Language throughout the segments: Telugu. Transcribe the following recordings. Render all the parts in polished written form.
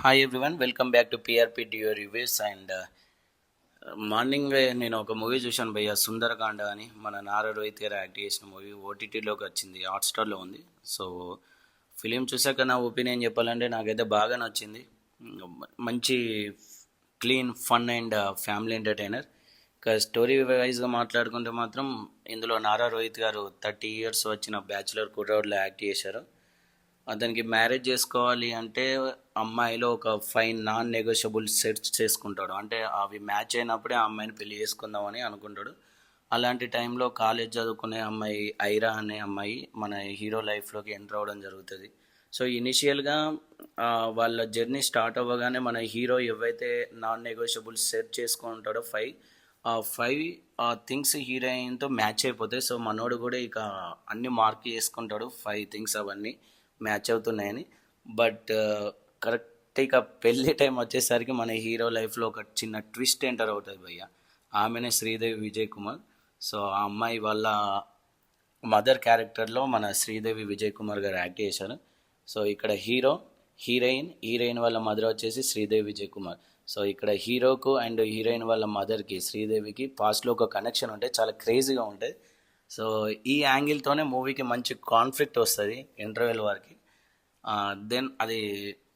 Hi everyone, welcome back to PRP డియో రివ్యూస్. అండ్ మార్నింగ్ నేను ఒక మూవీ చూశాను భయ్య, సుందరకాండ అని. మన నారా రోహిత్ గారు యాక్ట్ చేసిన మూవీ ఓటీటీలోకి వచ్చింది, హాట్స్టార్లో ఉంది. సో ఫిలిం చూసాక నా ఒపీనియన్ చెప్పాలంటే నాకైతే బాగా నచ్చింది. మంచి clean fun and family entertainer. ఇక స్టోరీ వైజ్గా మాట్లాడుకుంటే మాత్రం ఇందులో నారా రోహిత్ గారు 30 years వచ్చిన బ్యాచులర్ కుర్రాడ్లో యాక్ట్ చేశారు. అతనికి మ్యారేజ్ చేసుకోవాలి అంటే అమ్మాయిలో ఒక 5 నాన్ నెగోషియబుల్ సెట్స్ చేసుకుంటాడు. అంటే అవి మ్యాచ్ అయినప్పుడే ఆ అమ్మాయిని పెళ్లి చేసుకుందామని అనుకుంటాడు. అలాంటి టైంలో కాలేజ్ చదువుకునే అమ్మాయి ఐరా అనే అమ్మాయి మన హీరో లైఫ్లోకి ఎంటర్ అవ్వడం జరుగుతుంది. సో ఇనిషియల్గా వాళ్ళ జర్నీ స్టార్ట్ అవ్వగానే మన హీరో ఏవైతే నాన్ నెగోషియబుల్ సెట్ చేసుకుంటాడో 5, ఆ 5 థింగ్స్ హీరోయిన్తో మ్యాచ్ అయిపోతాయి. సో మనోడు కూడా ఇక అన్ని మార్క్ చేసుకుంటాడు, 5 థింగ్స్ అవన్నీ మ్యాచ్ అవుతున్నాయని. బట్ కరెక్ట్ ఇక పెళ్ళి టైం వచ్చేసరికి మన హీరో లైఫ్లో ఒక చిన్న ట్విస్ట్ ఎంటర్ అవుతుంది భయ్య. ఆమెనే శ్రీదేవి విజయ్ కుమార్. సో ఆ అమ్మాయి వాళ్ళ మదర్ క్యారెక్టర్లో మన శ్రీదేవి విజయ్ కుమార్ గారు యాక్ట్ చేశారు. సో ఇక్కడ హీరోయిన్ వాళ్ళ మదర్ వచ్చేసి శ్రీదేవి విజయ్ కుమార్. సో ఇక్కడ హీరోకు అండ్ హీరోయిన్ వాళ్ళ మదర్కి శ్రీదేవికి పాస్ట్లో ఒక కనెక్షన్ ఉంటే చాలా క్రేజీగా ఉంటుంది. సో ఈ యాంగిల్తోనే మూవీకి మంచి కాన్ఫ్లిక్ట్ వస్తుంది ఇంటర్వెల్ వరకు. దెన్ అది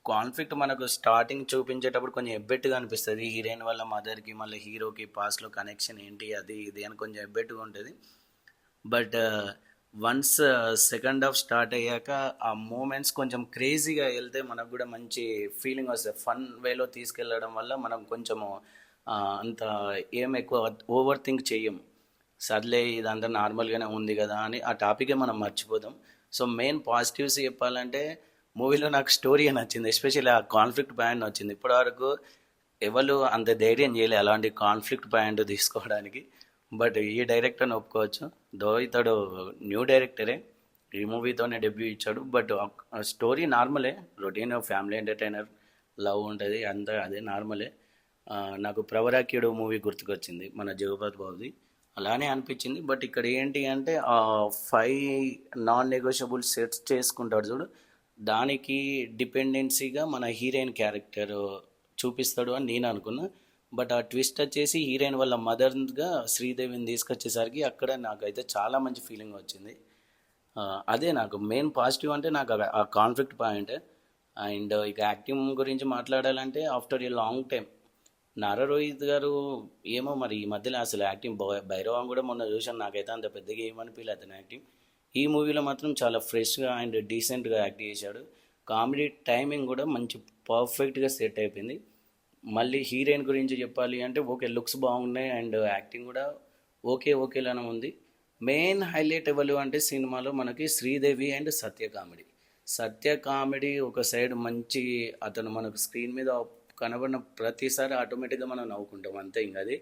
కాన్ఫ్లిక్ట్ మనకు స్టార్టింగ్ చూపించేటప్పుడు కొంచెం ఎబ్బెట్టుగా అనిపిస్తుంది. హీరోయిన్ వాళ్ళ మదర్కి మళ్ళీ హీరోకి పాస్ట్లో కనెక్షన్ ఏంటి అది ఇది అని కొంచెం ఎబ్బెట్టుగా ఉంటుంది. But once second half start అయ్యాక ఆ మూమెంట్స్ కొంచెం క్రేజీగా వెళ్తే మనకు కూడా మంచి ఫీలింగ్ వస్తుంది. ఫన్ వేలో తీసుకెళ్ళడం వల్ల మనం కొంచెము అంత ఏం ఎక్కువ ఓవర్ థింక్ చెయ్యము. సర్లే ఇదంతా నార్మల్గానే ఉంది కదా అని ఆ టాపికే మనం మర్చిపోతాం. సో మెయిన్ పాజిటివ్స్ చెప్పాలంటే మూవీలో నాకు స్టోరీ నచ్చింది, ఎస్పెషల్లీ ఆ కాన్ఫ్లిక్ట్ పాయింట్ నచ్చింది. ఇప్పటివరకు ఎవరు అంత ధైర్యం చేయలే అలాంటి కాన్ఫ్లిక్ట్ పాయింట్ తీసుకోవడానికి. బట్ ఈ డైరెక్టర్ని ఒప్పుకోవచ్చు, దో ఇతడు న్యూ డైరెక్టరే, ఈ మూవీతోనే డెబ్యూ ఇచ్చాడు. బట్ స్టోరీ నార్మలే, రొటీన్ ఫ్యామిలీ ఎంటర్టైనర్, లవ్ ఉంటుంది అంతా అదే నార్మలే. నాకు ప్రవరాక్యుడు మూవీ గుర్తుకొచ్చింది మన జగపతి బాబుది, అలానే అనిపించింది. బట్ ఇక్కడ ఏంటి అంటే ఆ 5 నాన్ నెగోషియబుల్ సెట్స్ చేసుకుంటాడు చూడు, దానికి డిపెండెన్సీగా మన హీరోయిన్ క్యారెక్టర్ చూపిస్తాడు అని నేను అనుకున్నా. బట్ ఆ ట్విస్ట్ వచ్చేసి హీరోయిన్ వాళ్ళ మదర్గా శ్రీదేవిని తీసుకొచ్చేసరికి అక్కడ నాకైతే చాలా మంచి ఫీలింగ్ వచ్చింది. అదే నాకు మెయిన్ పాజిటివ్ అంటే నాకు ఆ కాన్ఫ్లిక్ట్ పాయింట్. అండ్ ఇక యాక్టింగ్ గురించి మాట్లాడాలంటే after a long time Nara Rohit గారు ఏమో మరి ఈ మధ్యలో అసలు యాక్టింగ్ భైరవం కూడా మొన్న చూసాను, నాకైతే అంత పెద్దగా ఏమనిపించలేదు అతని యాక్టింగ్. ఈ మూవీలో మాత్రం చాలా ఫ్రెష్గా అండ్ డీసెంట్గా యాక్ట్ చేశాడు. కామెడీ టైమింగ్ కూడా మంచి పర్ఫెక్ట్గా సెట్ అయిపోయింది. మళ్ళీ హీరోయిన్ గురించి చెప్పాలి అంటే ఓకే, లుక్స్ బాగున్నాయి అండ్ యాక్టింగ్ కూడా ఓకేలానే ఉంది. మెయిన్ హైలైట్ ఎవరు అంటే సినిమాలో మనకి శ్రీదేవి అండ్ సత్య కామెడీ ఒక సైడ్ మంచి, అతను మనకు స్క్రీన్ మీద కనబడిన ప్రతిసారి ఆటోమేటిక్గా మనం నవ్వుకుంటాం అంతే. ఇంకా అది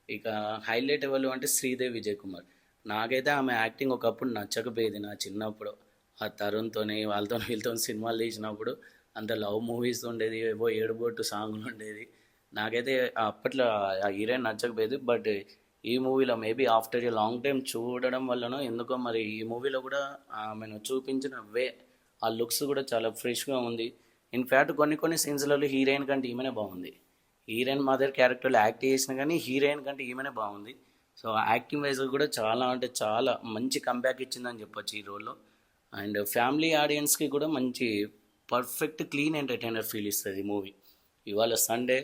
ఇక హైలైట్ ఎవరు అంటే శ్రీదేవి విజయ్ కుమార్. నాకైతే ఆమె యాక్టింగ్ ఒకప్పుడు నచ్చకపోయేది నా చిన్నప్పుడు. ఆ తరుణ్తోని వీళ్ళతో సినిమాలు తీసినప్పుడు అంత లవ్ మూవీస్ ఉండేది, ఏవో ఏడుబొట్టు సాంగ్లు ఉండేది. నాకైతే అప్పట్లో ఆ హీరోయిన్ నచ్చకపోయేది. బట్ ఈ మూవీలో maybe after a long time చూడడం వల్లనో ఎందుకో మరి ఈ మూవీలో కూడా ఆమెను చూపించిన ఆ లుక్స్ కూడా చాలా ఫ్రెష్గా ఉంది. ఇన్ఫ్యాక్ట్ కొన్ని సీన్స్లలో హీరోయిన్ కంటే ఈమెనే బాగుంది. హీరోయిన్ మదర్ క్యారెక్టర్లో యాక్ట్ చేసినా కానీ హీరోయిన్ కంటే ఈమెనే బాగుంది. సో యాక్టింగ్ వైజ్ కూడా చాలా అంటే చాలా మంచి కంబ్యాక్ ఇచ్చిందని చెప్పొచ్చు ఈ రోల్లో. అండ్ ఫ్యామిలీ ఆడియన్స్కి కూడా మంచి పర్ఫెక్ట్ క్లీన్ ఎంటర్టైనర్ ఫీల్ ఇస్తుంది ఈ మూవీ. ఇవాళ సండే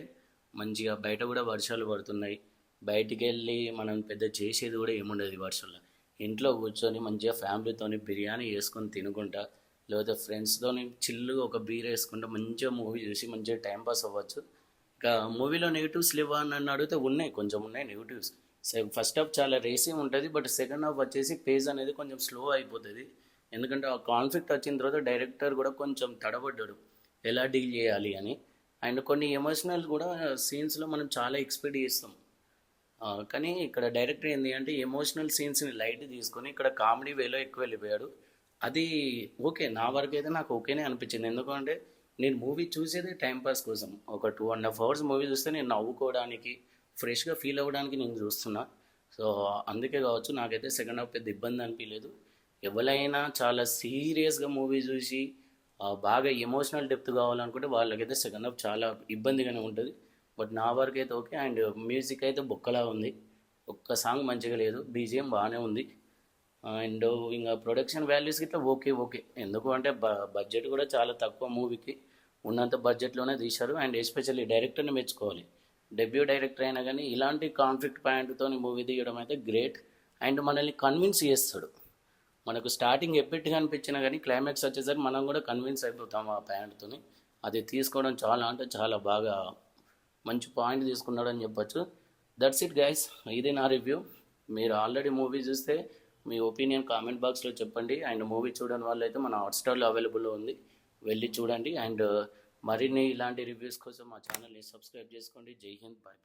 మంచిగా బయట కూడా వర్షాలు పడుతున్నాయి, బయటికి వెళ్ళి మనం పెద్ద చేసేది కూడా ఏముండదు ఈ వర్షంలో. ఇంట్లో కూర్చొని మంచిగా ఫ్యామిలీతోని బిర్యానీ చేసుకొని తినుకుంటా, లేకపోతే ఫ్రెండ్స్తోని చిల్లుగా ఒక బీర్ వేసుకుంటే మంచిగా మూవీ చూసి మంచిగా టైంపాస్ అవ్వచ్చు. ఇంకా మూవీలో నెగిటివ్స్ లేవా అని నన్ను అడిగితే కొంచెం ఉన్నాయి నెగిటివ్స్. ఫస్ట్ హాఫ్ చాలా రేసింగ్ ఉంటుంది, బట్ సెకండ్ హాఫ్ వచ్చేసి పేజ్ అనేది కొంచెం స్లో అయిపోతుంది. ఎందుకంటే ఆ కాన్ఫ్లిక్ట్ వచ్చిన తర్వాత డైరెక్టర్ కూడా కొంచెం తడబడ్డాడు ఎలా డీల్ చేయాలి అని. అండ్ కొన్ని ఎమోషనల్ కూడా సీన్స్లో మనం చాలా ఎక్స్పెక్ట్ చేస్తాం, కానీ ఇక్కడ డైరెక్టర్ ఏంటి అంటే ఎమోషనల్ సీన్స్ని లైట్ తీసుకొని ఇక్కడ కామెడీ వేలో ఎక్కువ వెళ్ళిపోయాడు. అది ఓకే, నా వరకు అయితే నాకు ఓకేనే అనిపించింది. ఎందుకంటే నేను మూవీ చూసేది టైంపాస్ కోసం. ఒక 2.5 hours మూవీ చూస్తే నేను నవ్వుకోవడానికి, ఫ్రెష్గా ఫీల్ అవ్వడానికి నేను చూస్తున్నా. సో అందుకే కావచ్చు నాకైతే సెకండ్ హాఫ్ పెద్ద ఇబ్బంది అనిపించలేదు. ఎవరైనా చాలా సీరియస్గా మూవీ చూసి బాగా ఎమోషనల్ డెప్త్ కావాలనుకుంటే వాళ్ళకైతే సెకండ్ హాఫ్ చాలా ఇబ్బందిగానే ఉంటుంది. బట్ నా వరకు అయితే ఓకే. అండ్ మ్యూజిక్ అయితే బొక్కలా ఉంది. ఒక్క సాంగ్ మంచిగా లేదు. బీజిఎం బాగానే ఉంది. అండ్ ఇంకా ప్రొడక్షన్ వాల్యూస్ గిట్లా ఓకే ఓకే. ఎందుకు అంటే బడ్జెట్ కూడా చాలా తక్కువ మూవీకి. ఉన్నంత బడ్జెట్లోనే తీశారు. అండ్ ఎస్పెషల్లీ డైరెక్టర్ని మెచ్చుకోవాలి. డెబ్యూ డైరెక్టర్ అయినా కానీ ఇలాంటి కాన్ఫ్లిక్ట్ పాయింట్తో మూవీ తీయడం అయితే గ్రేట్. అండ్ మనల్ని కన్విన్స్ చేస్తాడు. మనకు స్టార్టింగ్ ఎప్పటిగా అనిపించినా కానీ క్లైమాక్స్ వచ్చేసరికి మనం కూడా కన్విన్స్ అయిపోతాం ఆ పాయింట్తో. అది తీసుకోవడం చాలా అంటే చాలా బాగా మంచి పాయింట్ తీసుకున్నాడు అని చెప్పొచ్చు. That's it guys. ఇది నా రివ్యూ. మీరు ఆల్రెడీ మూవీ చూస్తే మీ ఒపీనియన్ కామెంట్ బాక్స్లో చెప్పండి. అండ్ మూవీ చూడని వాళ్ళు అయితే మన హాట్స్టార్లో అవైలబుల్లో ఉంది, వెళ్ళి చూడండి. అండ్ మరిన్ని ఇలాంటి రివ్యూస్ కోసం మా ఛానల్ని సబ్స్క్రైబ్ చేసుకోండి. జై హింద్, బాయ్ బాయ్.